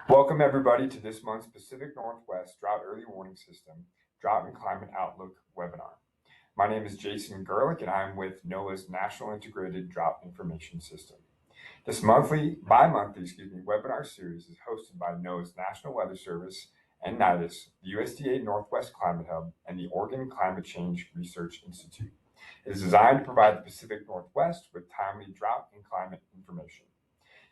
Welcome everybody to this month's Pacific Northwest Drought Early Warning System Drought and Climate Outlook webinar. My name is Jason Gerlich and I'm with NOAA's National Integrated Drought Information System. This bi-monthly webinar series is hosted by NOAA's National Weather Service and NIDIS, the USDA Northwest Climate Hub, and the Oregon Climate Change Research Institute. It is designed to provide the Pacific Northwest with timely drought and climate information.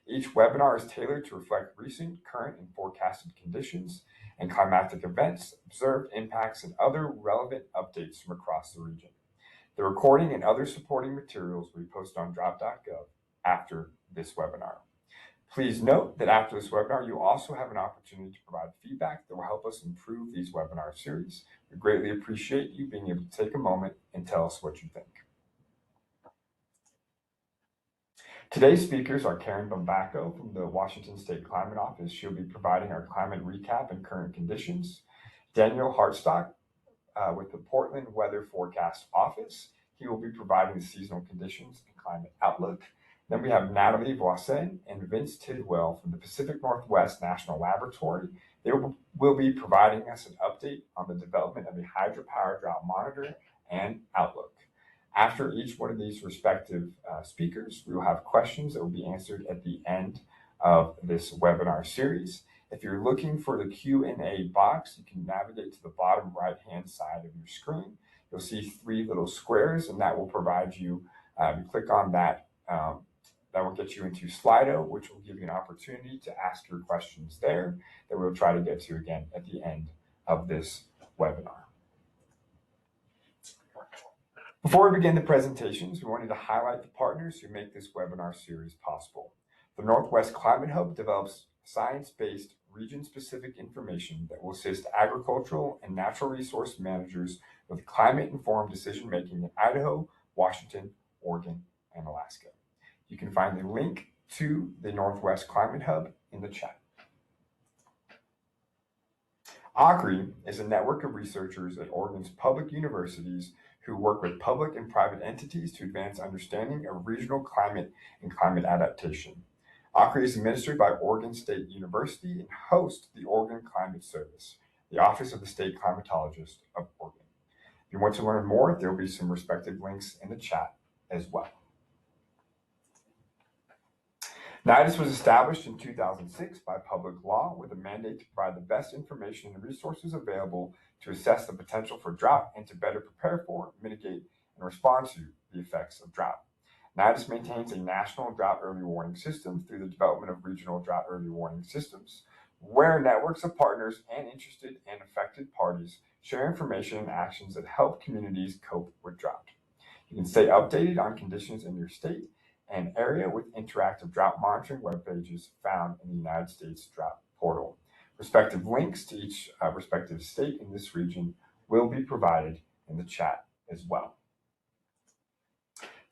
Each webinar is tailored to reflect recent, current, and forecasted conditions and climatic events, observed impacts, and other relevant updates from across the region. The recording and other supporting materials will be posted on drought.gov after this webinar. Please note that after this webinar, you also have an opportunity to provide feedback that will help us improve these webinar series. We greatly appreciate you being able to take a moment and tell us what you think. Today's speakers are Karin Bumbaco from the Washington State Climate Office. She'll be providing our climate recap and current conditions. Daniel Hartsock with the Portland Weather Forecast Office. He will be providing the seasonal conditions and climate outlook. Then we have Natalie Voisin and Vince Tidwell from the Pacific Northwest National Laboratory. They will be providing us an update on the development of a hydropower drought monitor and outlook. After each one of these respective speakers, we will have questions that will be answered at the end of this webinar series. If you're looking for the Q&A box, you can navigate to the bottom right-hand side of your screen. You'll see three little squares, and that will provide you, you click on that, that will get you into Slido, which will give you an opportunity to ask your questions there that we'll try to get to again at the end of this webinar. Before we begin the presentations, we wanted to highlight the partners who make this webinar series possible. The Northwest Climate Hub develops science-based, region-specific information that will assist agricultural and natural resource managers with climate-informed decision-making in Idaho, Washington, Oregon, and Alaska. You can find the link to the Northwest Climate Hub in the chat. OCRI is a network of researchers at Oregon's public universities who work with public and private entities to advance understanding of regional climate and climate adaptation. OCRI is administered by Oregon State University and hosts the Oregon Climate Service, the Office of the State Climatologist of Oregon. If you want to learn more, there will be some respective links in the chat as well. NIDIS was established in 2006 by public law with a mandate to provide the best information and resources available to assess the potential for drought and to better prepare for, mitigate, and respond to the effects of drought. NIDIS maintains a national drought early warning system through the development of regional drought early warning systems, where networks of partners and interested and affected parties share information and actions that help communities cope with drought. You can stay updated on conditions in your state and area with interactive drought monitoring web pages found in the United States Drought Portal. Respective links to each respective state in this region will be provided in the chat as well.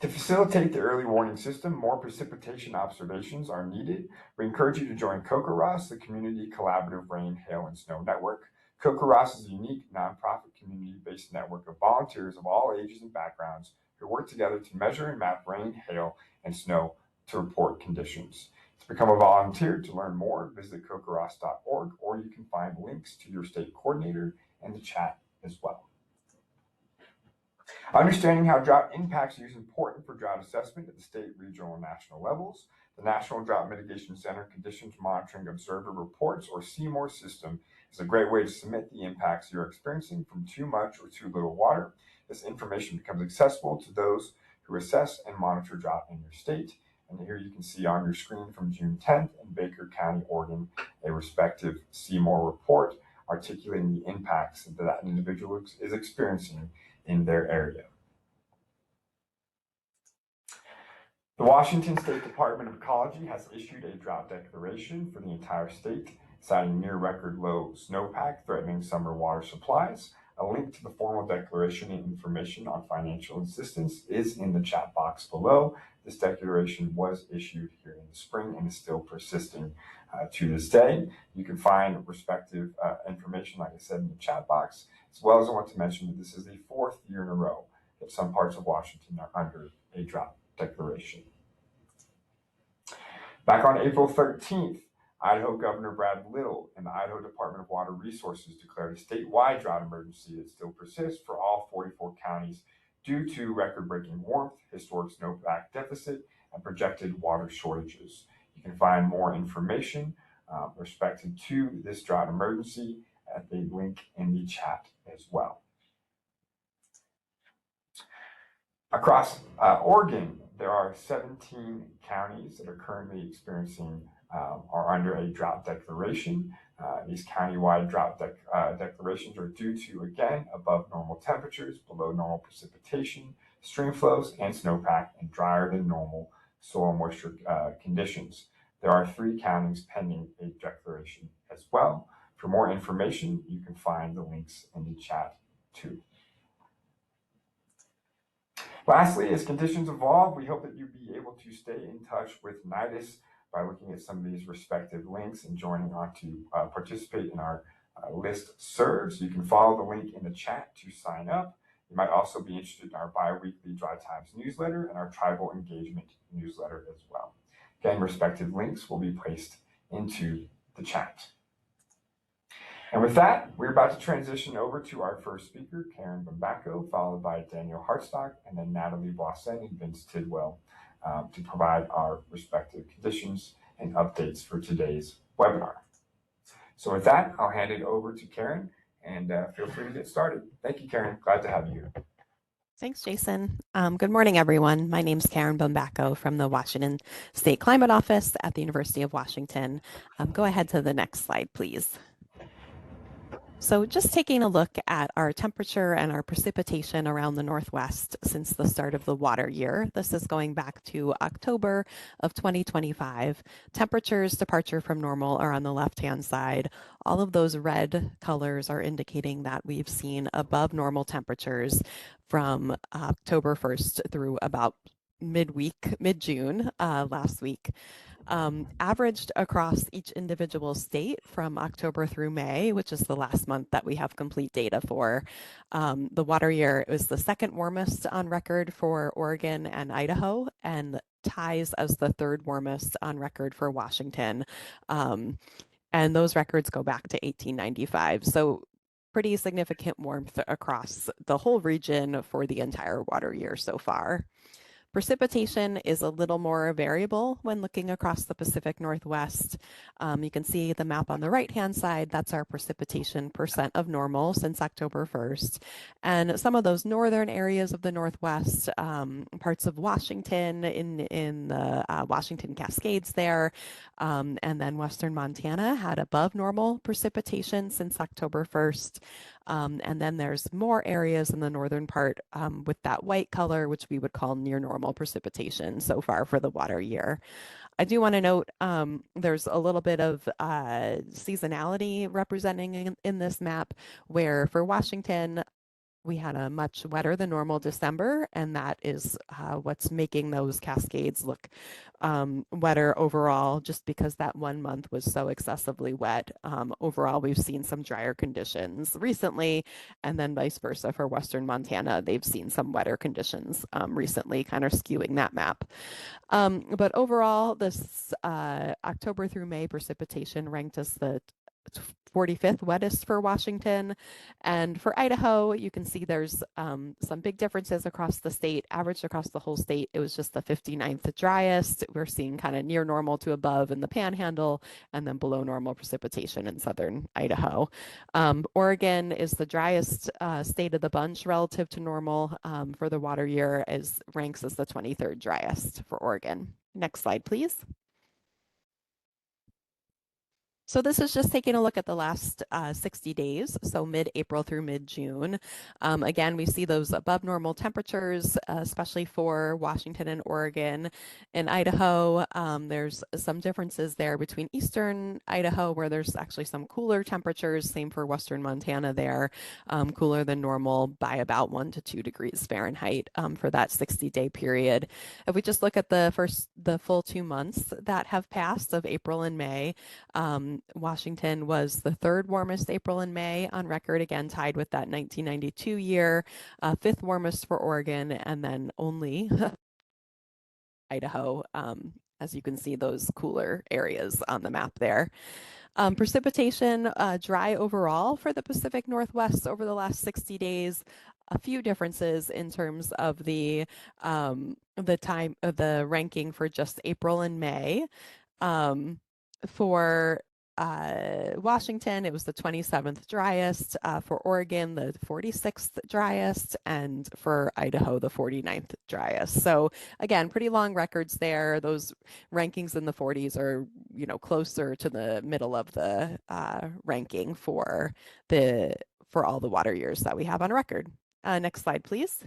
To facilitate the early warning system, more precipitation observations are needed. We encourage you to join COCORAS, the Community Collaborative Rain, Hail, and Snow Network. COCORAS is a unique nonprofit community-based network of volunteers of all ages and backgrounds who work together to measure and map rain, hail, and snow to report conditions. To become a volunteer to learn more, visit cocoras.org, or you can find links to your state coordinator in the chat as well. Understanding how drought impacts you is important for drought assessment at the state, regional, and national levels. The National Drought Mitigation Center Conditions Monitoring Observer Reports, or CMOR system, is a great way to submit the impacts you're experiencing from too much or too little water. This information becomes accessible to those who assess and monitor drought in your state. And here you can see on your screen from June 10th in Baker County, Oregon, a respective CMOR report articulating the impacts that that individual is experiencing in their area. The Washington State Department of Ecology has issued a drought declaration for the entire state, citing near record low snowpack threatening summer water supplies. A link to the formal declaration and information on financial assistance is in the chat box below. This declaration was issued here in the spring and is still persisting to this day. You can find respective information, like I said, in the chat box, as well as I want to mention that this is the 4th year in a row that some parts of Washington are under a drought declaration. Back on April 13th, Idaho Governor Brad Little and the Idaho Department of Water Resources declared a statewide drought emergency that still persists for all 44 counties due to record-breaking warmth, historic snowpack deficit, and projected water shortages. You can find more information respecting to this drought emergency at the link in the chat as well. Across Oregon, there are 17 counties that are currently experiencing are under a drought declaration. These countywide drought declarations are due to, again, above normal temperatures, below normal precipitation, stream flows, and snowpack, and drier than normal soil moisture conditions. There are 3 counties pending a declaration as well. For more information, you can find the links in the chat too. Lastly, as conditions evolve, we hope that you'll be able to stay in touch with NIDIS by looking at some of these respective links and joining on to participate in our list serves. You can follow the link in the chat to sign up. You might also be interested in our bi-weekly Dry Times newsletter and our tribal engagement newsletter as well. Again, respective links will be placed into the chat. And with that, we're about to transition over to our first speaker, Karin Bumbaco, followed by Daniel Hartsock, and then Natalie Boissin and Vince Tidwell to provide our respective conditions and updates for today's webinar. So with that, I'll hand it over to Karin, and feel free to get started. Thank you, Karin. Glad to have you here. Thanks, Jason. Good morning, everyone. My name is Karin Bumbaco from the Washington State Climate Office at the University of Washington. Go ahead to the next slide, please. So just taking a look at our temperature and our precipitation around the Northwest since the start of the water year. This is going back to October of 2025. Temperatures departure from normal are on the left-hand side. All of those red colors are indicating that we've seen above normal temperatures from October 1st through about mid-June last week. Averaged across each individual state from October through May, which is the last month that we have complete data for. The water year was the second warmest on record for Oregon and Idaho, and ties as the third warmest on record for Washington. And those records go back to 1895. So pretty significant warmth across the whole region for the entire water year so far. Precipitation is a little more variable when looking across the Pacific Northwest. You can see the map on the right-hand side. That's our precipitation percent of normal since October 1st. And some of those northern areas of the Northwest, parts of Washington in the Washington Cascades there, and then western Montana had above normal precipitation since October 1st. And then there's more areas in the northern part with that white color, which we would call near normal precipitation so far for the water year. I do want to note there's a little bit of seasonality representing in this map, where for Washington, we had a much wetter than normal December, and that is what's making those cascades look wetter overall, just because that 1 month was so excessively wet. Overall, we've seen some drier conditions recently, and then vice versa for western Montana. They've seen some wetter conditions recently, kind of skewing that map. But overall, this October through May precipitation ranked as the 45th wettest for Washington. And for Idaho, you can see there's some big differences across the state. Averaged across the whole state, it was just the 59th driest. We're seeing kind of near normal to above in the Panhandle, and then below normal precipitation in southern Idaho. Oregon is the driest state of the bunch relative to normal for the water year, ranks as the 23rd driest for Oregon. Next slide, please. So this is just taking a look at the last 60 days, so mid-April through mid-June. Again, we see those above normal temperatures, especially for Washington and Oregon. In Idaho, there's some differences there between eastern Idaho, where there's actually some cooler temperatures, same for western Montana there, cooler than normal by about 1 to 2 degrees Fahrenheit for that 60-day period. If we just look at the full 2 months that have passed of April and May, Washington was the third warmest April and May on record, again tied with that 1992 year, fifth warmest for Oregon, and then only Idaho as you can see, those cooler areas on the map there. Precipitation, dry overall for the Pacific Northwest over the last 60 days. A few differences in terms of the time of the ranking for just April and May. For Washington, it was the 27th driest. For Oregon, the 46th driest, and for Idaho, the 49th driest. So again, pretty long records there. Those rankings in the 40s are, closer to the middle of the ranking for all the water years that we have on record. Next slide, please.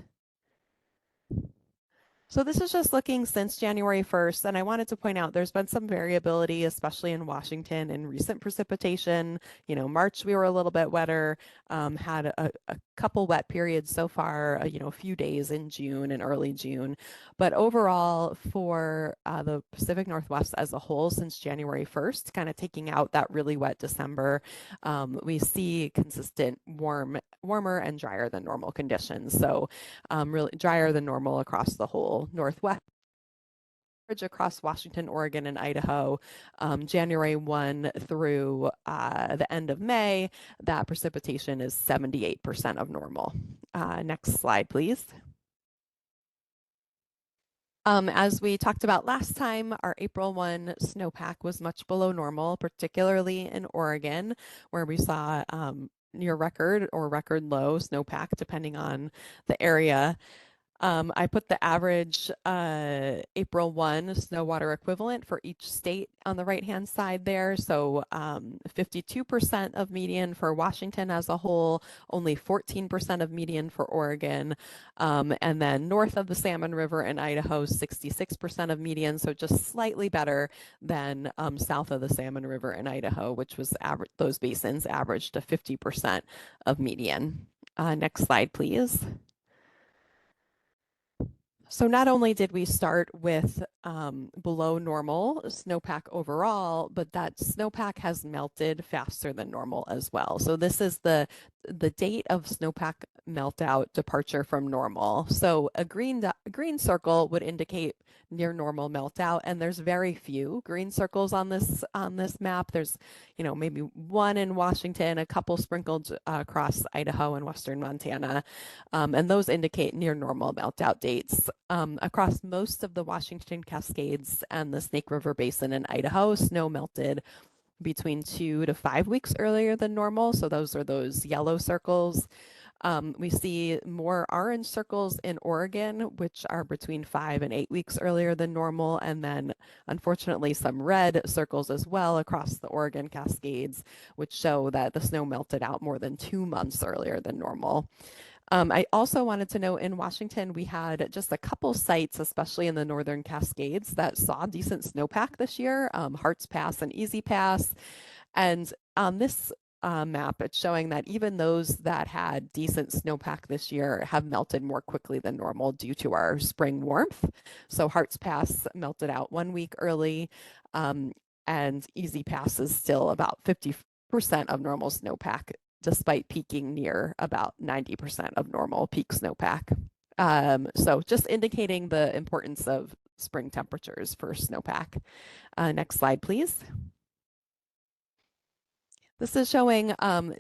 So this is just looking since January 1st, and I wanted to point out there's been some variability, especially in Washington in recent precipitation. March we were a little bit wetter, had a couple wet periods so far, a few days in June and early June. But overall for the Pacific Northwest as a whole since January 1st, kind of taking out that really wet December, we see consistent warmer and drier than normal conditions. So really drier than normal across the whole Northwest, across Washington, Oregon, and Idaho. January 1 through the end of May, that precipitation is 78% of normal. Next slide, please. As we talked about last time, our April 1 snowpack was much below normal, particularly in Oregon, where we saw near record or record low snowpack, depending on the area. I put the average April 1 snow water equivalent for each state on the right-hand side there. So 52% of median for Washington as a whole, only 14% of median for Oregon. And then north of the Salmon River in Idaho, 66% of median. So just slightly better than south of the Salmon River in Idaho, which was those basins averaged to 50% of median. Next slide, please. So not only did we start with below normal snowpack overall, but that snowpack has melted faster than normal as well. So this is the date of snowpack meltout departure from normal. So a green circle would indicate near normal meltout, and there's very few green circles on this map. There's maybe one in Washington, a couple sprinkled across Idaho and western Montana, and those indicate near normal meltout dates. Across most of the Washington Cascades and the Snake River Basin in Idaho, snow melted between 2 to 5 weeks earlier than normal. So those are those yellow circles. We see more orange circles in Oregon, which are between 5 and 8 weeks earlier than normal. And then unfortunately some red circles as well across the Oregon Cascades, which show that the snow melted out more than 2 months earlier than normal. I also wanted to know in Washington, we had just a couple sites, especially in the Northern Cascades, that saw decent snowpack this year, Hart's Pass and Easy Pass. And on this map, it's showing that even those that had decent snowpack this year have melted more quickly than normal due to our spring warmth. So Hart's Pass melted out 1 week early, and Easy Pass is still about 50% of normal snowpack, despite peaking near about 90% of normal peak snowpack. So just indicating the importance of spring temperatures for snowpack. Next slide, please. This is showing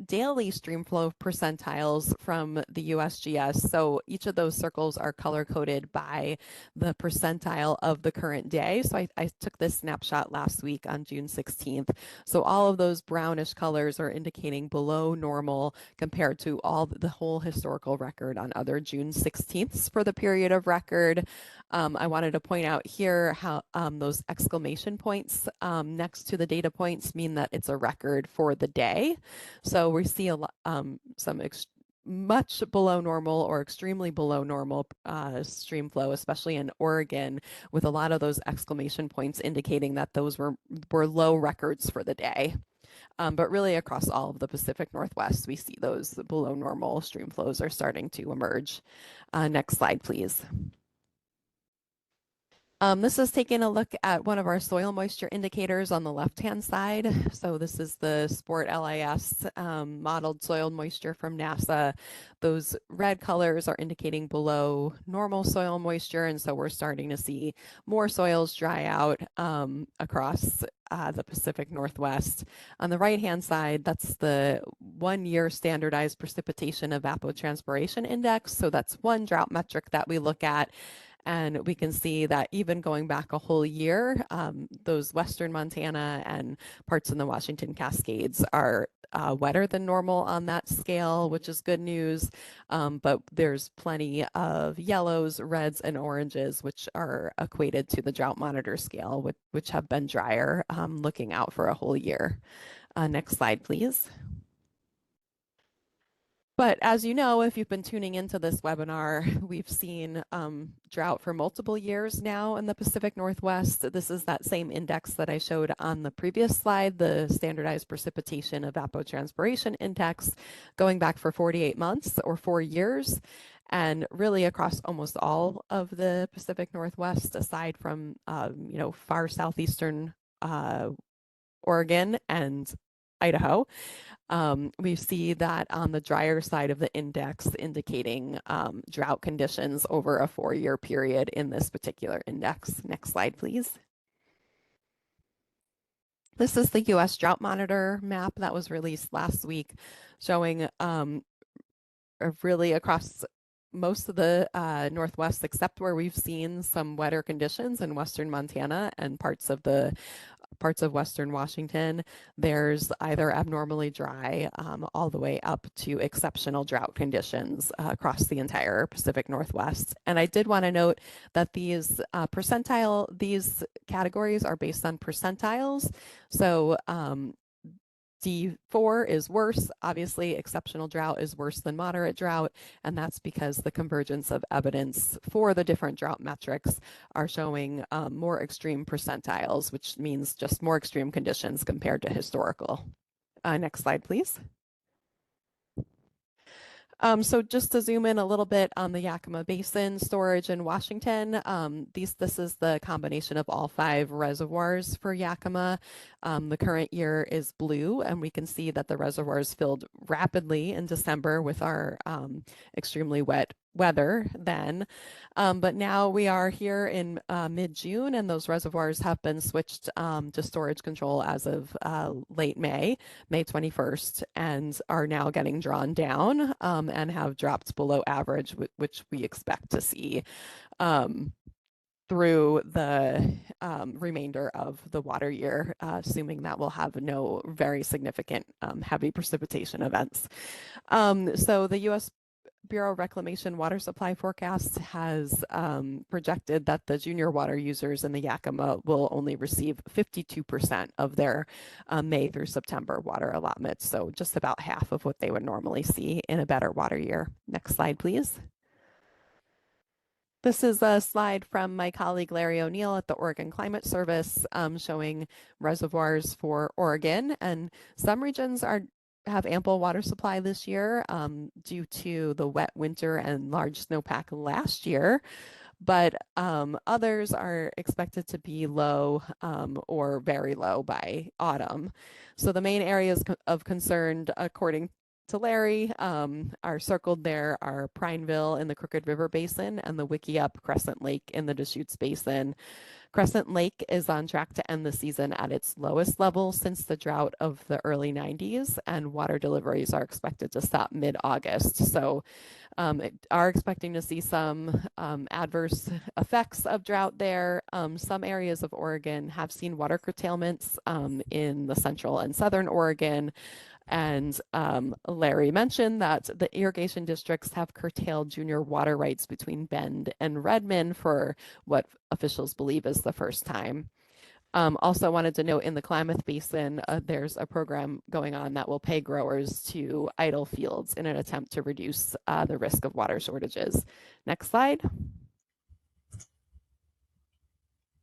daily streamflow percentiles from the USGS. So each of those circles are color-coded by the percentile of the current day. So I took this snapshot last week on June 16th. So all of those brownish colors are indicating below normal compared to the whole historical record on other June 16ths for the period of record. I wanted to point out here how those exclamation points next to the data points mean that it's a record for the day. So we see a lot, some much below normal or extremely below normal stream flow, especially in Oregon, with a lot of those exclamation points indicating that those were low records for the day. But really across all of the Pacific Northwest, we see those below normal stream flows are starting to emerge. Next slide, please. This is taking a look at one of our soil moisture indicators on the left-hand side. So this is the Sport LIS modeled soil moisture from NASA. Those red colors are indicating below normal soil moisture, and so we're starting to see more soils dry out across the Pacific Northwest. On the right-hand side, that's the 1-year standardized precipitation evapotranspiration index. So that's one drought metric that we look at. And we can see that even going back a whole year, those western Montana and parts in the Washington Cascades are wetter than normal on that scale, which is good news. But there's plenty of yellows, reds, and oranges, which are equated to the drought monitor scale, which have been drier, looking out for a whole year. Next slide, please. But as you know, if you've been tuning into this webinar, we've seen drought for multiple years now in the Pacific Northwest. This is that same index that I showed on the previous slide, the standardized precipitation evapotranspiration index, going back for 48 months or 4 years. And really across almost all of the Pacific Northwest, aside from far southeastern Oregon and Idaho. We see that on the drier side of the index, indicating drought conditions over a 4-year period in this particular index. Next slide, please. This is the U.S. Drought Monitor map that was released last week, showing really across most of the Northwest, except where we've seen some wetter conditions in western Montana and parts of western Washington, there's either abnormally dry all the way up to exceptional drought conditions across the entire Pacific Northwest. And I did want to note that these categories are based on percentiles. So D4 is worse. Obviously, exceptional drought is worse than moderate drought, and that's because the convergence of evidence for the different drought metrics are showing more extreme percentiles, which means just more extreme conditions compared to historical. Next slide, please. So just to zoom in a little bit on the Yakima Basin storage in Washington, this is the combination of all 5 reservoirs for Yakima. The current year is blue, and we can see that the reservoirs filled rapidly in December with our extremely wet weather then. But now we are here in mid-June, and those reservoirs have been switched to storage control as of late May 21st, and are now getting drawn down and have dropped below average, which we expect to see through the remainder of the water year, assuming that we'll have no very significant heavy precipitation events. So the U.S. Bureau of Reclamation water supply forecast has projected that the junior water users in the Yakima will only receive 52% of their May through September water allotments. So just about half of what they would normally see in a better water year. Next slide, please. This is a slide from my colleague Larry O'Neill at the Oregon Climate Service, showing reservoirs for Oregon, and some regions have ample water supply this year due to the wet winter and large snowpack last year, but others are expected to be low or very low by autumn. So the main areas of concern, according to Larry, are circled there are Prineville in the Crooked River Basin and the Wickiup Crescent Lake in the Deschutes Basin. Crescent Lake is on track to end the season at its lowest level since the drought of the early 90s, and water deliveries are expected to stop mid-August. So are expecting to see some adverse effects of drought there. Some areas of Oregon have seen water curtailments in the central and southern Oregon. And Larry mentioned that the irrigation districts have curtailed junior water rights between Bend and Redmond for what officials believe is the first time. Also wanted to note in the Klamath Basin, there's a program going on that will pay growers to idle fields in an attempt to reduce the risk of water shortages. Next slide.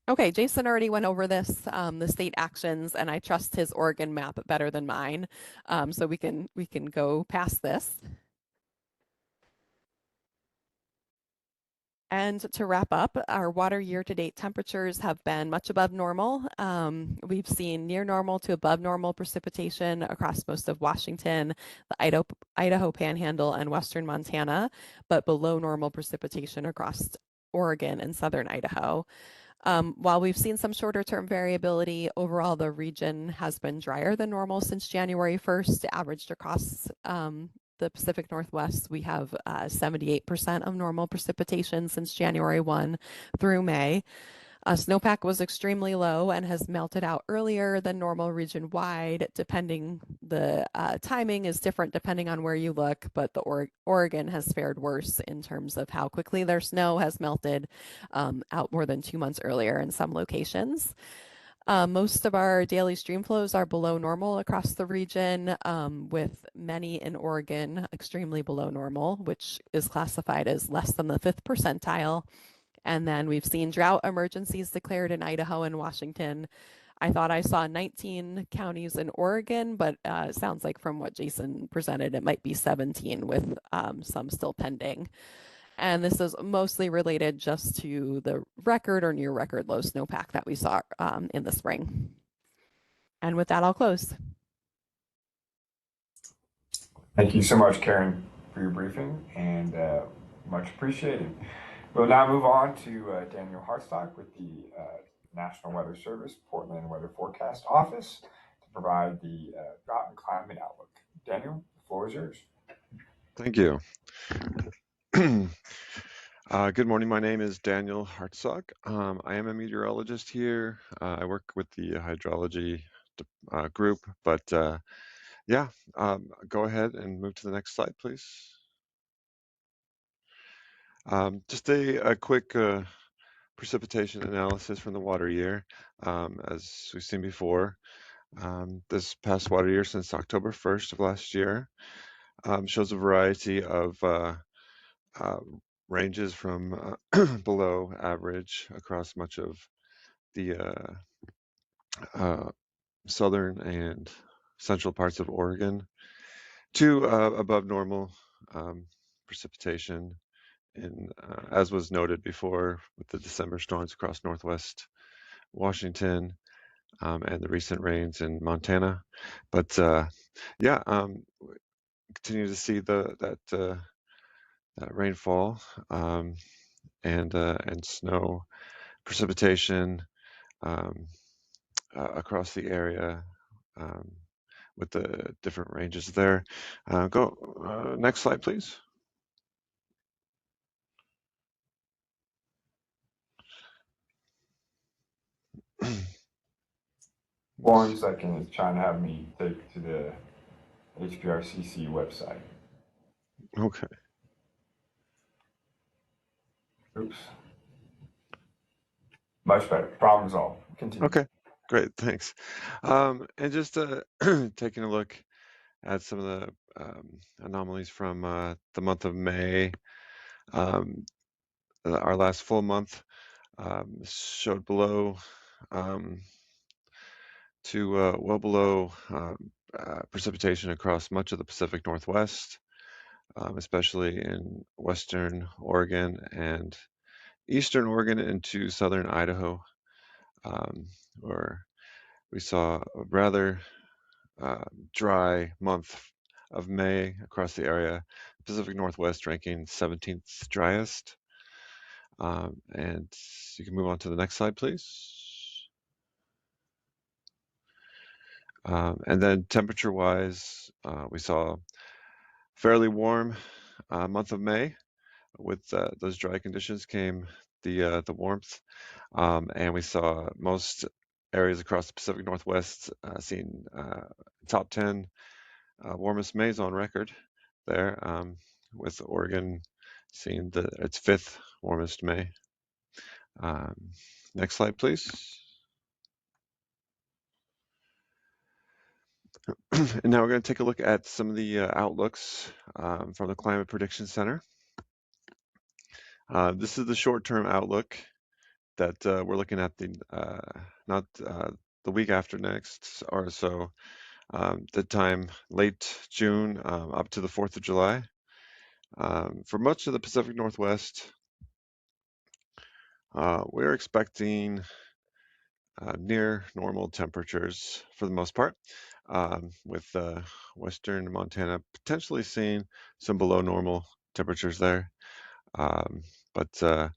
Okay, Jason already went over this, the state actions, and I trust his Oregon map better than mine. So we can go past this. And to wrap up, our water year-to-date temperatures have been much above normal. We've seen near normal to above normal precipitation across most of Washington, the Idaho Panhandle, and western Montana, but below normal precipitation across Oregon and southern Idaho. While we've seen some shorter term variability, overall the region has been drier than normal since January 1st, averaged across the Pacific Northwest. We have 78% of normal precipitation since January 1 through May. Snowpack was extremely low and has melted out earlier than normal region-wide. The timing is different depending on where you look, but the Oregon has fared worse in terms of how quickly their snow has melted out more than 2 months earlier in some locations. Most of our daily stream flows are below normal across the region, with many in Oregon extremely below normal, which is classified as less than the 5th percentile. And then we've seen drought emergencies declared in Idaho and Washington. I thought I saw 19 counties in Oregon, but it sounds like from what Jason presented, it might be 17 with some still pending. And this is mostly related just to the record or near record low snowpack that we saw in the spring. And with that, I'll close. Thank you so much, Karin, for your briefing, and much appreciated. We'll now move on to Daniel Hartsock with the National Weather Service Portland Weather Forecast Office to provide the drought and climate outlook. Daniel, the floor is yours. Thank you. Good morning. My name is Daniel Hartsock. I am a meteorologist here. I work with the hydrology group, but yeah, go ahead and move to the next slide, please. Just a quick precipitation analysis from the water year. As we've seen before, this past water year since October 1st of last year shows a variety of ranges from below average across much of the southern and central parts of Oregon to above normal precipitation, as was noted before with the December storms across northwest Washington and the recent rains in Montana. But yeah, continue to see that rainfall and snow precipitation across the area with the different ranges there. Go next slide, please. One second, it's trying to have me take to the HPRCC website. Okay. Oops. Much better. Problem solved. Continue. Okay, great, thanks. And just taking a look at some of the anomalies from the month of May. Our last full month showed below to well below precipitation across much of the Pacific Northwest, especially in western Oregon and eastern Oregon into southern Idaho, where we saw a rather dry month of May across the area, Pacific Northwest ranking 17th driest. And you can move on to the next slide, please. And then temperature-wise, we saw fairly warm month of May. With those dry conditions came the warmth, and we saw most areas across the Pacific Northwest seeing top 10 warmest Mays on record there, with Oregon seeing its 5th warmest May. Next slide, please. And now we're going to take a look at some of the outlooks from the Climate Prediction Center. This is the short-term outlook that we're looking at not the week after next or so, the time late June up to the 4th of July. For much of the Pacific Northwest, we're expecting near normal temperatures for the most part, with western Montana potentially seeing some below normal temperatures there. Um, but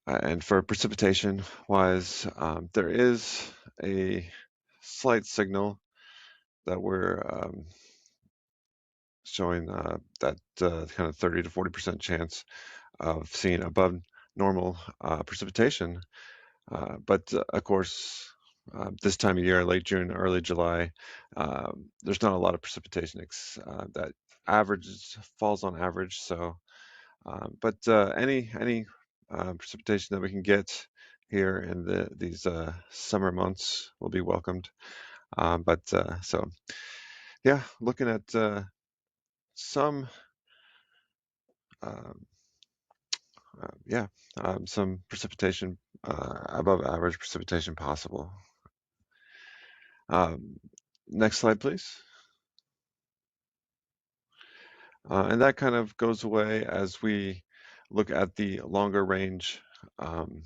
and for precipitation wise, there is a slight signal that we're showing that kind of 30 to 40% chance of seeing above normal precipitation. But of course, this time of year, late June, early July, there's not a lot of precipitation that falls on average. So, but any precipitation that we can get here in these summer months will be welcomed. So yeah, looking at some um, yeah, some precipitation, above average precipitation possible. Um, Next slide, please. And that kind of goes away as we look at the longer range um,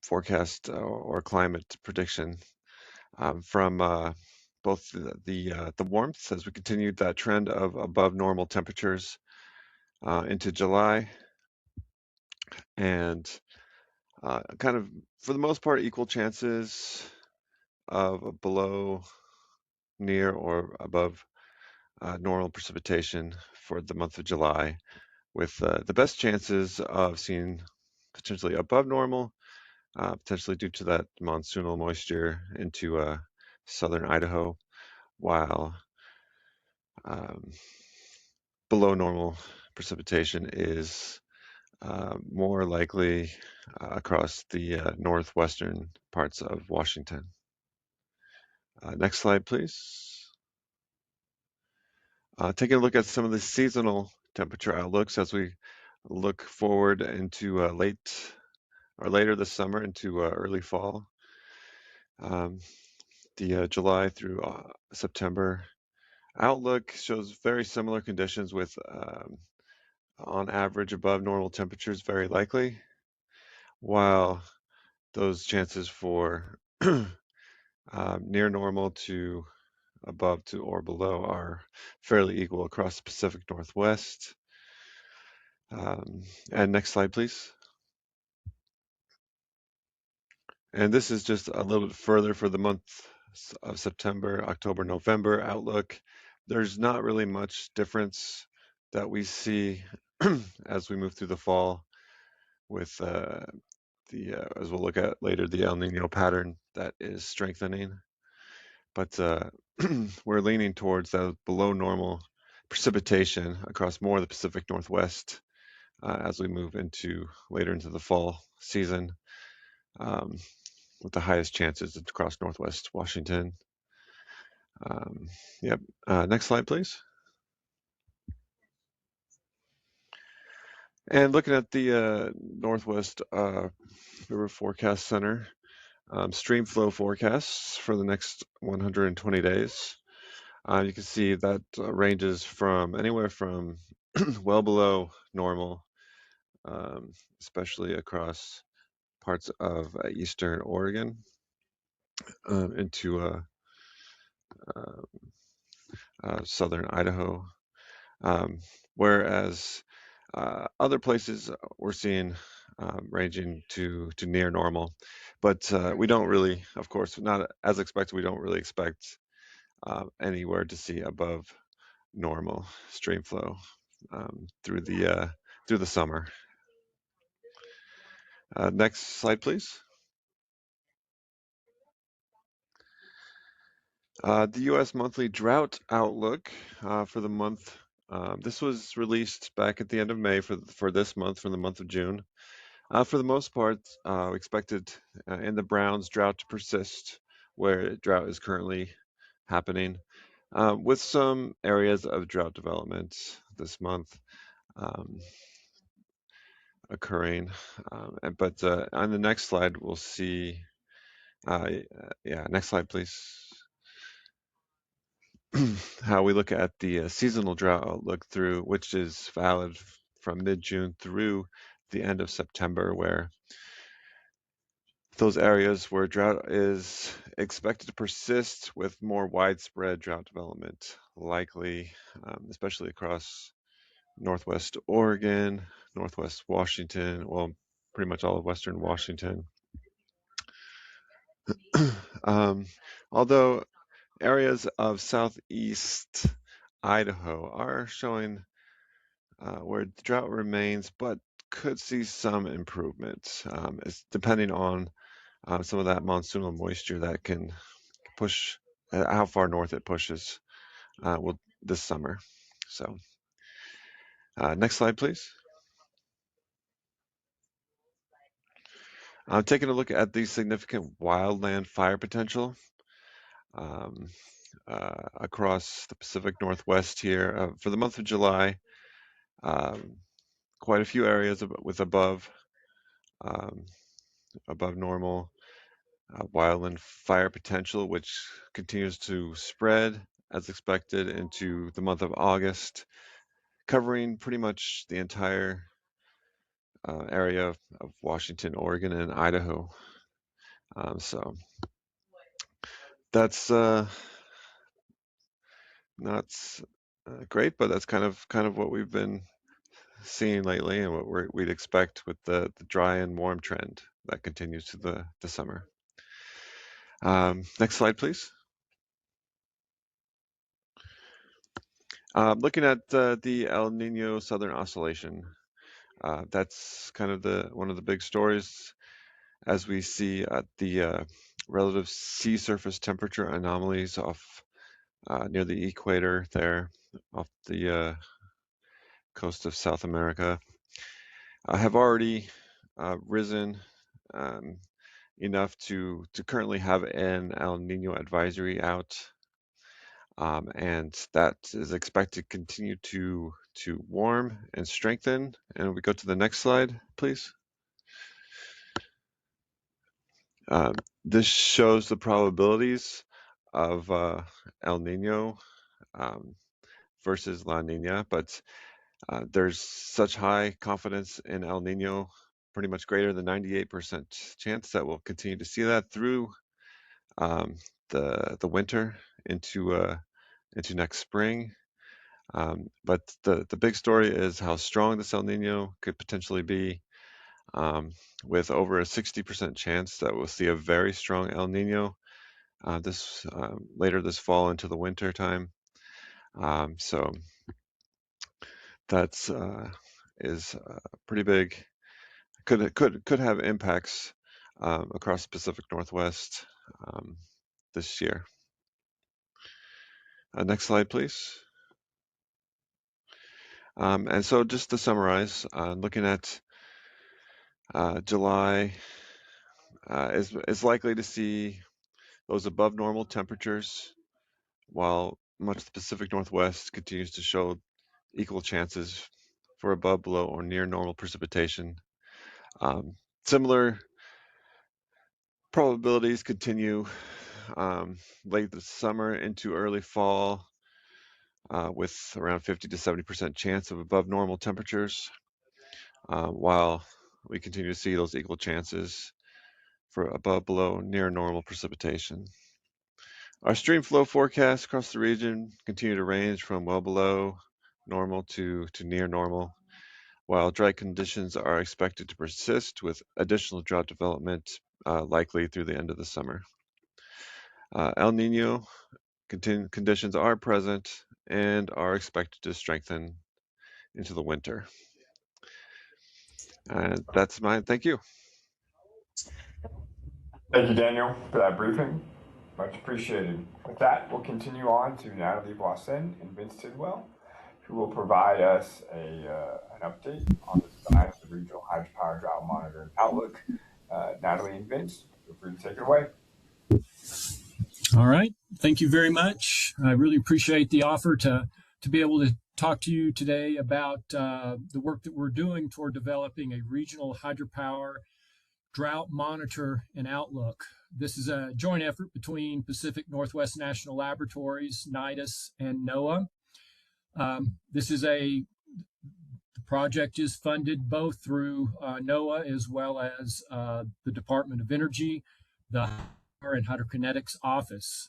forecast or climate prediction from both the warmth as we continued that trend of above normal temperatures into July, and kind of for the most part equal chances of below, near, or above normal precipitation for the month of July, with the best chances of seeing potentially above normal, potentially due to that monsoonal moisture into southern Idaho, while um, below normal precipitation is more likely across the northwestern parts of Washington. Next slide, please. Taking a look at some of the seasonal temperature outlooks as we look forward into later this summer into early fall. The July through September outlook shows very similar conditions with on average above normal temperatures very likely, while those chances for near normal to above to or below are fairly equal across the Pacific Northwest. And next slide, please. And this is just a little bit further for the month of September, October, November outlook. There's not really much difference that we see as we move through the fall with as we'll look at later, the El Nino pattern that is strengthening. But we're leaning towards that below normal precipitation across more of the Pacific Northwest as we move later into the fall season, with the highest chances across Northwest Washington. Yep. Next slide, please. And looking at the Northwest River Forecast Center stream flow forecasts for the next 120 days, you can see that ranges from anywhere from well below normal, especially across parts of eastern Oregon, into southern Idaho, whereas other places we're seeing ranging to near normal. But we don't really, of course, not as expected, we don't really expect anywhere to see above normal stream flow through the summer. Next slide, please. The U.S. monthly drought outlook for the month. This was released back at the end of May for this month, for the month of June. For the most part, we expected in the Browns drought to persist, where drought is currently happening, with some areas of drought development this month occurring. But on the next slide, we'll see. Yeah, next slide, please. How we look at the seasonal drought outlook which is valid from mid-June through the end of September, where those areas where drought is expected to persist with more widespread drought development, likely, especially across Northwest Oregon, Northwest Washington, well, pretty much all of Western Washington. Although areas of Southeast Idaho are showing where the drought remains, but could see some improvement. It's depending on some of that monsoonal moisture that can push, how far north it pushes this summer. So next slide, please. Taking a look at the significant wildland fire potential across the Pacific Northwest here for the month of July. Quite a few areas with above normal wildland fire potential, which continues to spread as expected into the month of August, covering pretty much the entire area of Washington, Oregon, and Idaho. So that's not great, but that's kind of what we've been seeing lately, and what we'd expect with the dry and warm trend that continues to the summer. Next slide, please. Looking at the El Nino Southern Oscillation, that's kind of one of the big stories as we see the relative sea surface temperature anomalies off near the equator there, off the coast of South America, have already risen enough to currently have an El Nino advisory out, and that is expected to continue to warm and strengthen. And we go to the next slide, please. This shows the probabilities of El Nino versus La Nina, but there's such high confidence in El Nino, pretty much greater than 98% chance that we'll continue to see that through the winter into next spring. But the big story is how strong this El Nino could potentially be, with over a 60% chance that we'll see a very strong El Nino later this fall into the winter time. So that's is pretty big. Could have impacts across the Pacific Northwest this year. Next slide, please. And so just to summarize, looking at July is likely to see those above normal temperatures, while much of the Pacific Northwest continues to show equal chances for above, below, or near normal precipitation. Similar probabilities continue late this summer into early fall, with around 50 to 70% chance of above normal temperatures, while we continue to see those equal chances for above, below, near normal precipitation. Our stream flow forecasts across the region continue to range from well below normal to near normal, while dry conditions are expected to persist with additional drought development likely through the end of the summer. El Nino conditions are present and are expected to strengthen into the winter. And that's mine. Thank you. Thank you, Daniel, for that briefing. Much appreciated. With that, we'll continue on to Natalie Voisin and Vince Tidwell, who will provide us an update on the science of regional hydropower drought monitoring outlook. Natalie and Vince, feel free to take it away. All right. Thank you very much. I really appreciate the offer to be able to talk to you today about the work that we're doing toward developing a regional hydropower drought monitor and outlook. This is a joint effort between Pacific Northwest National Laboratories, NIDIS, and NOAA. This is the project is funded both through NOAA as well as the Department of Energy, the Power and Hydrokinetics Office.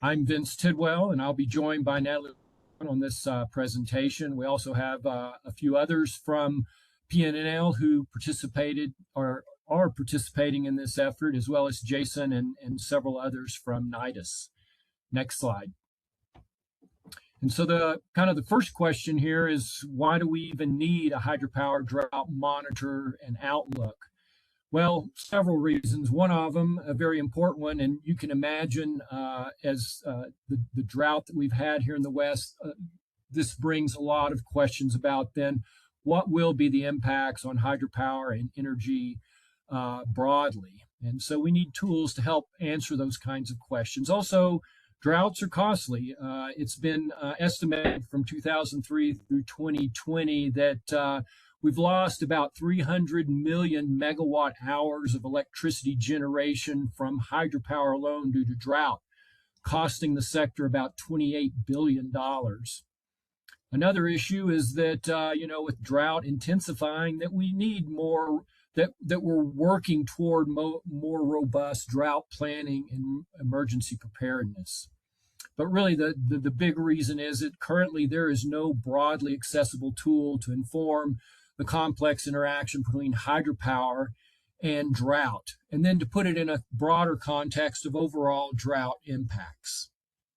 I'm Vince Tidwell, and I'll be joined by Natalie on this presentation. We also have a few others from PNNL who participated or are participating in this effort, as well as Jason and several others from NIDUS. Next slide. And so the first question here is, why do we even need a hydropower drought monitor and outlook? Well, several reasons. One of them, a very important one, and you can imagine as the drought that we've had here in the West, this brings a lot of questions about then what will be the impacts on hydropower and energy broadly. And so we need tools to help answer those kinds of questions. Also, droughts are costly. It's been estimated from 2003 through 2020 that we've lost about 300 million megawatt hours of electricity generation from hydropower alone due to drought, costing the sector about $28 billion. Another issue is that, with drought intensifying, that we need more, that we're working toward more robust drought planning and emergency preparedness. But really, the big reason is that currently there is no broadly accessible tool to inform the complex interaction between hydropower and drought, and then to put it in a broader context of overall drought impacts.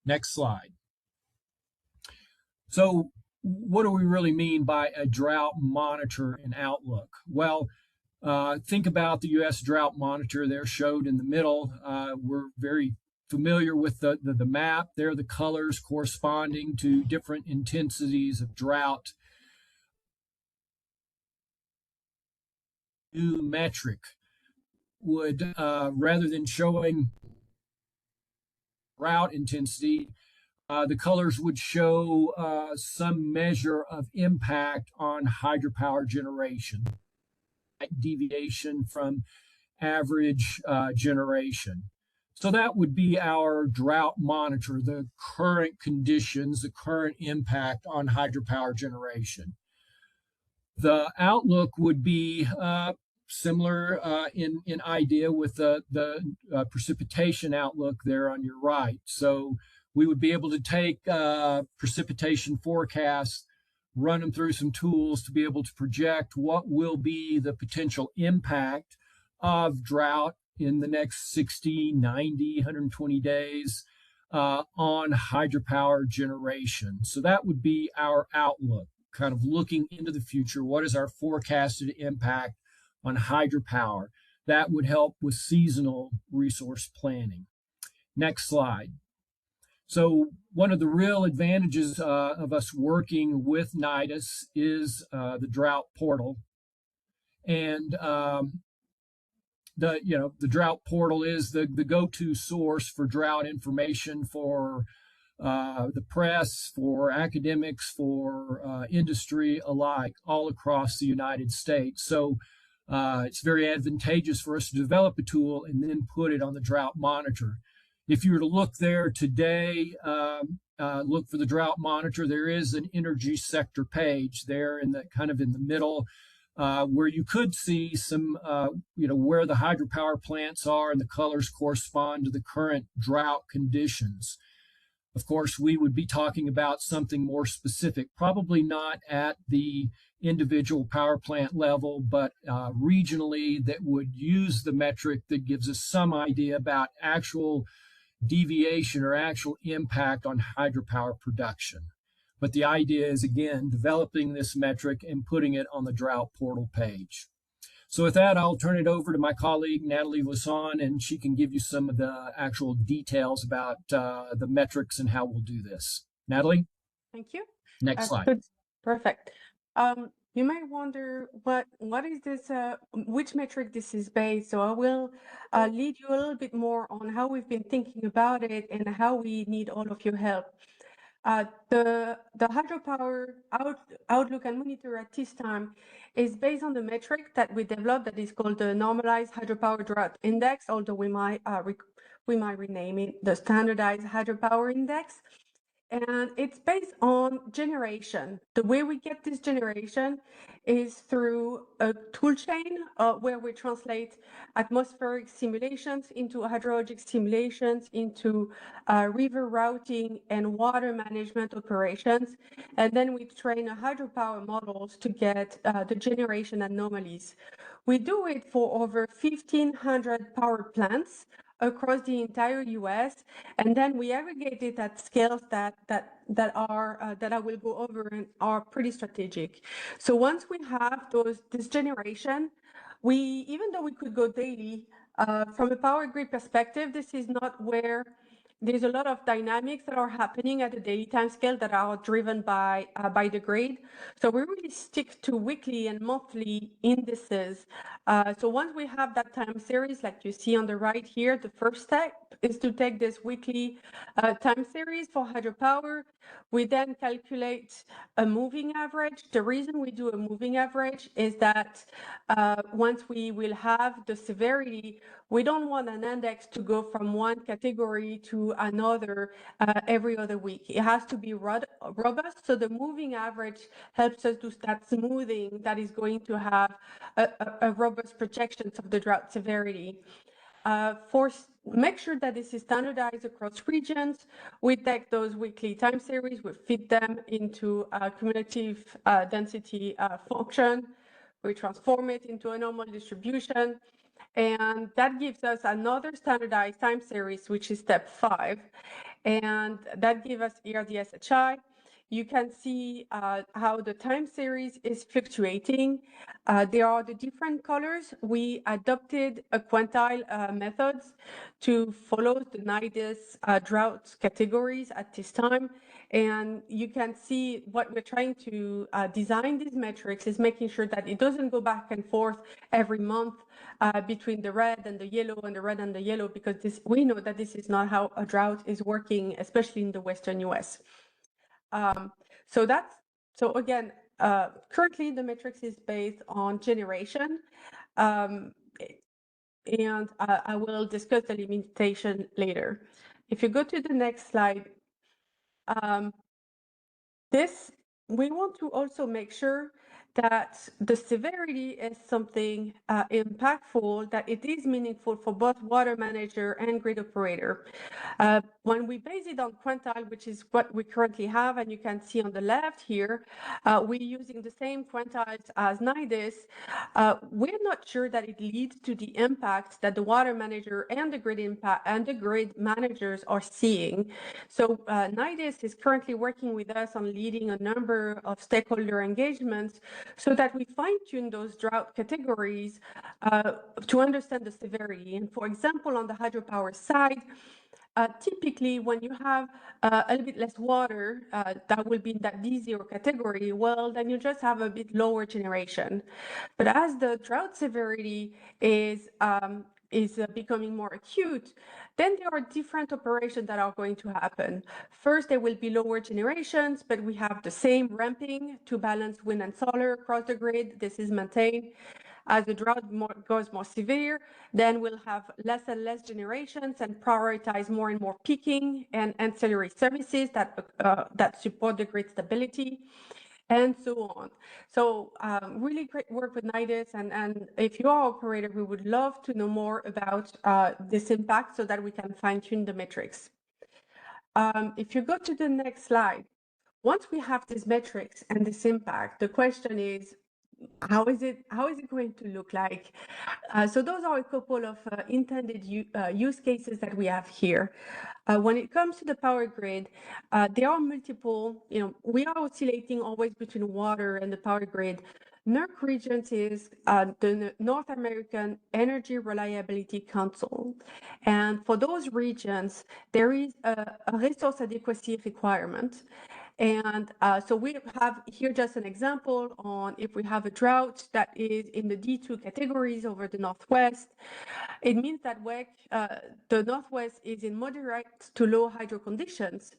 Next slide. So what do we really mean by a drought monitor and outlook? Well, think about the U.S. drought monitor there showed in the middle. We're very familiar with the map. There are the colors corresponding to different intensities of drought. New metric would, rather than showing drought intensity, the colors would show some measure of impact on hydropower generation, like deviation from average generation. So that would be our drought monitor, the current conditions, the current impact on hydropower generation. The outlook would be similar in idea with the precipitation outlook there on your right. So we would be able to take precipitation forecasts, run them through some tools to be able to project what will be the potential impact of drought in the next 60, 90, 120 days on hydropower generation. So that would be our outlook, kind of looking into the future. What is our forecasted impact on hydropower? That would help with seasonal resource planning. Next slide. So one of the real advantages of us working with NIDUS is the Drought portal. And the Drought portal is the go-to source for drought information for the press, for academics, for industry alike, all across the United States. So it's very advantageous for us to develop a tool and then put it on the Drought monitor. If you were to look there today, look for the Drought monitor, there is an energy sector page there in the kind of in the middle, where you could see some, where the hydropower plants are, and the colors correspond to the current drought conditions. Of course, we would be talking about something more specific, probably not at the individual power plant level, but regionally, that would use the metric that gives us some idea about actual deviation or actual impact on hydropower production. But the idea is, again, developing this metric and putting it on the Drought portal page. So with that, I'll turn it over to my colleague, Natalie Lasson, and she can give you some of the actual details about the metrics and how we'll do this. Natalie? Thank you. Next slide. Good. Perfect. You might wonder what is this, which metric this is based. So I will lead you a little bit more on how we've been thinking about it and how we need all of your help. The hydropower outlook and monitor at this time is based on the metric that we developed that is called the Normalized Hydropower Drought Index, although we might rename it the Standardized Hydropower Index. And it's based on generation. The way we get this generation is through a tool chain where we translate atmospheric simulations into hydrologic simulations, into river routing and water management operations. And then we train hydropower models to get the generation anomalies. We do it for over 1,500 power plants across the entire US, and then we aggregate it at scales that I will go over and are pretty strategic. So once we have this generation, even though we could go daily, from a power grid perspective, this is not where there's a lot of dynamics that are happening at the daily time scale that are driven by the grid. So we really stick to weekly and monthly indices. So once we have that time series, like you see on the right here, the first step is to take this weekly time series for hydropower. We then calculate a moving average. The reason we do a moving average is that once we will have the severity, we don't want an index to go from one category to another every other week. It has to be robust. So the moving average helps us do that smoothing that is going to have a robust projections of the drought severity. Make sure that this is standardized across regions. We take those weekly time series, we fit them into a cumulative density function. We transform it into a normal distribution. And that gives us another standardized time series, which is step 5. And that gives us here the SHI. You can see how the time series is fluctuating. There are the different colors. We adopted a quantile methods to follow the NIDIS drought categories at this time. And you can see what we're trying to design these metrics is making sure that it doesn't go back and forth every month between the red and the yellow and the red and the yellow, because we know that this is not how a drought is working, especially in the Western US. So again, currently the matrix is based on generation, and I will discuss the limitation later. If you go to the next slide, we want to also make sure that the severity is something impactful, that it is meaningful for both water manager and grid operator. When we base it on quantile, which is what we currently have, and you can see on the left here, we're using the same quantiles as NIDIS. We're not sure that it leads to the impacts that the water manager and the grid managers are seeing. So NIDIS is currently working with us on leading a number of stakeholder engagements so that we fine-tune those drought categories to understand the severity. And for example, on the hydropower side, typically when you have a little bit less water that will be in that D0 category, well, then you just have a bit lower generation. But as the drought severity is becoming more acute, then there are different operations that are going to happen. First, there will be lower generations, but we have the same ramping to balance wind and solar across the grid. This is maintained. As the drought goes more severe, then we'll have less and less generations and prioritize more and more peaking and ancillary services that support the grid stability, and so on. So really great work with NIDIS, and if you are an operator, we would love to know more about this impact so that we can fine-tune the metrics. If you go to the next slide, once we have these metrics and this impact, the question is, how is it going to look like? So those are a couple of intended use cases that we have here. When it comes to the power grid, there are multiple, we are oscillating always between water and the power grid. NERC Regions is the North American Energy Reliability Council. And for those regions, there is a resource adequacy requirement. And so we have here just an example on if we have a drought that is in the D2 categories over the Northwest, it means that the Northwest is in moderate to low hydro conditions,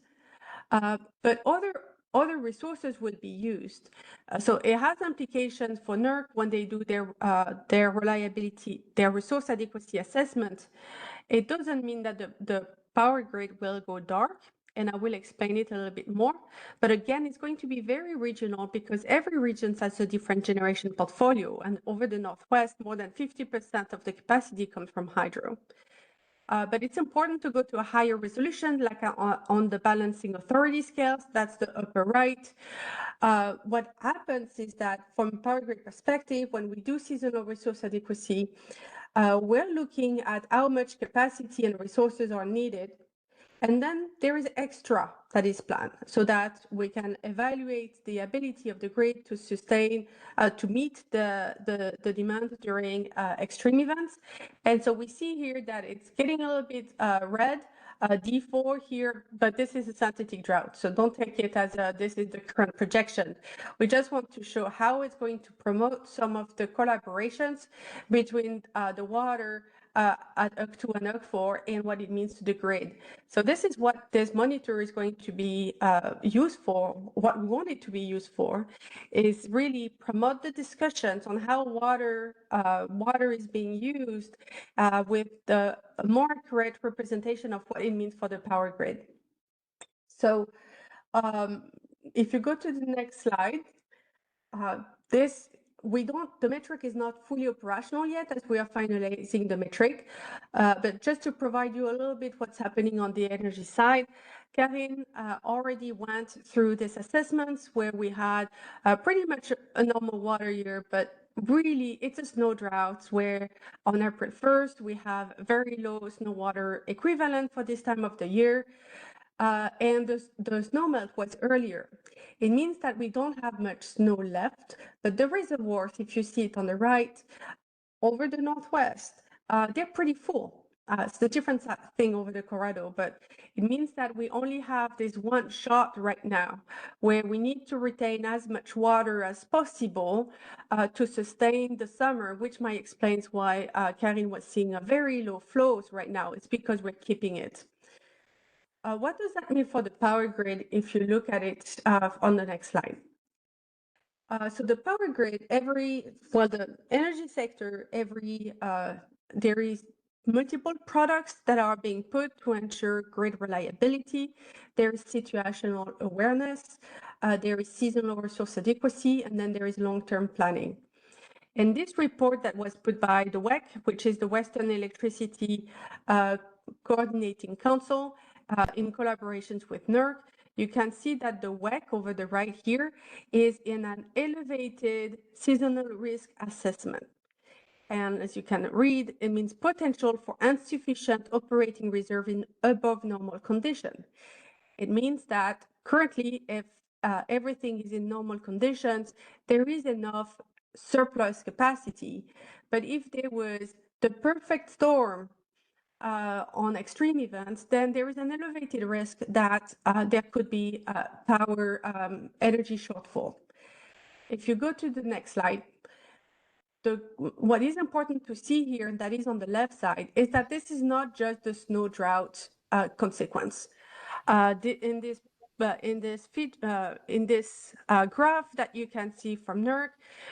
but other resources will be used. So it has implications for NERC when they do their reliability, their resource adequacy assessment. It doesn't mean that the power grid will go dark. and I will explain it a little bit more. But again, it's going to be very regional because every region has a different generation portfolio. And over the Northwest, more than 50% of the capacity comes from hydro. But it's important to go to a higher resolution, like on the balancing authority scales. That's the upper right. What happens is that from a power grid perspective, when we do seasonal resource adequacy, we're looking at how much capacity and resources are needed. And then there is extra that is planned so that we can evaluate the ability of the grid to sustain, to meet the demand during extreme events. And so we see here that it's getting a little bit red, D4 here, but this is a synthetic drought. So don't take it as this is the current projection. We just want to show how it's going to promote some of the collaborations between the water at UC2 and UC4 and what it means to the grid. So this is what this monitor is going to be used for. What we want it to be used for is really promote the discussions on how water is being used with the more accurate representation of what it means for the power grid. So if you go to the next slide, the metric is not fully operational yet as we are finalizing the metric, but just to provide you a little bit what's happening on the energy side, Karin already went through these assessments where we had pretty much a normal water year, but really it's a snow drought where on April 1st, we have very low snow water equivalent for this time of the year. And the snow melt was earlier. It means that we don't have much snow left, but the reservoirs, if you see it on the right, over the Northwest, they're pretty full. It's the different thing over the Colorado, but it means that we only have this one shot right now where we need to retain as much water as possible to sustain the summer, which might explain why Karin was seeing a very low flows right now. It's because we're keeping it. What does that mean for the power grid if you look at it on the next slide? So the power grid, the energy sector, there is multiple products that are being put to ensure grid reliability. There is situational awareness, there is seasonal resource adequacy, and then there is long-term planning. In this report that was put by the WEC, which is the Western Electricity Coordinating Council, in collaborations with NERC, you can see that the WEC over the right here is in an elevated seasonal risk assessment. And as you can read, it means potential for insufficient operating reserve in above normal condition. It means that currently, if everything is in normal conditions, there is enough surplus capacity. But if there was the perfect storm on extreme events, then there is an elevated risk that there could be power energy shortfall. If you go to the next slide, what is important to see here, that is on the left side, is that this is not just the snow drought consequence. In this graph that you can see from NERC,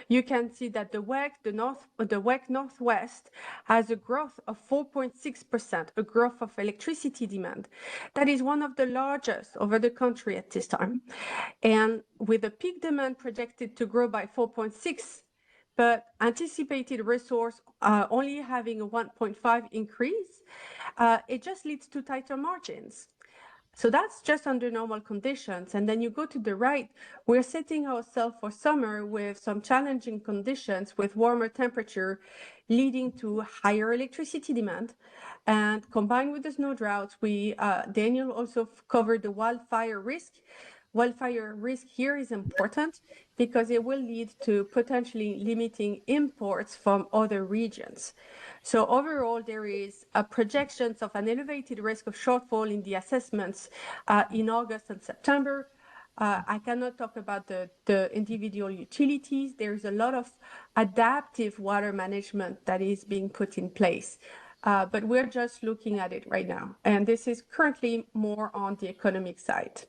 you can see that the WEC Northwest has a growth of 4.6%, a growth of electricity demand. That is one of the largest over the country at this time. And with a peak demand projected to grow by 4.6, but anticipated resource only having a 1.5 increase, it just leads to tighter margins. So that's just under normal conditions. And then you go to the right, we're setting ourselves for summer with some challenging conditions with warmer temperature leading to higher electricity demand. And combined with the snow droughts, Daniel also covered the wildfire risk. Wildfire risk here is important because it will lead to potentially limiting imports from other regions. So overall, there is a projections of an elevated risk of shortfall in the assessments in August and September. I cannot talk about the individual utilities. There's a lot of adaptive water management that is being put in place. But we're just looking at it right now. And this is currently more on the economic side.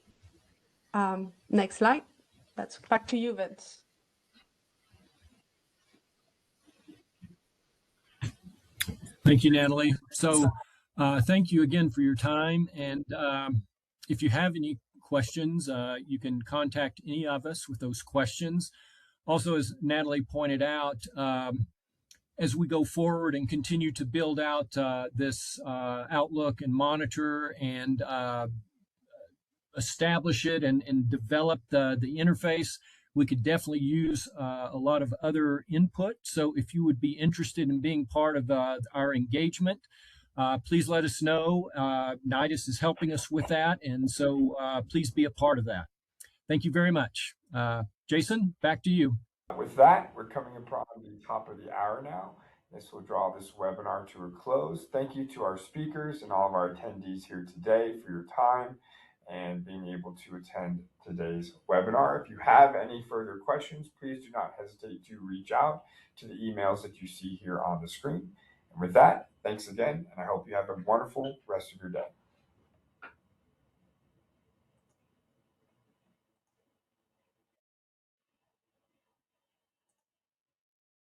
Next slide. That's back to you, Vince. Thank you, Natalie. So thank you again for your time. And if you have any questions, you can contact any of us with those questions. Also, as Natalie pointed out, as we go forward and continue to build out this outlook and monitor and establish it and develop the interface, we could definitely use a lot of other input. So if you would be interested in being part of our engagement, please let us know. NIDIS is helping us with that, and so please be a part of that. Thank you very much. Jason, back to you. With that, we're coming upon the top of the hour now. This will draw this webinar to a close. Thank you to our speakers and all of our attendees here today for your time and being able to attend today's webinar. If you have any further questions, please do not hesitate to reach out to the emails that you see here on the screen. And with that, thanks again, and I hope you have a wonderful rest of your day.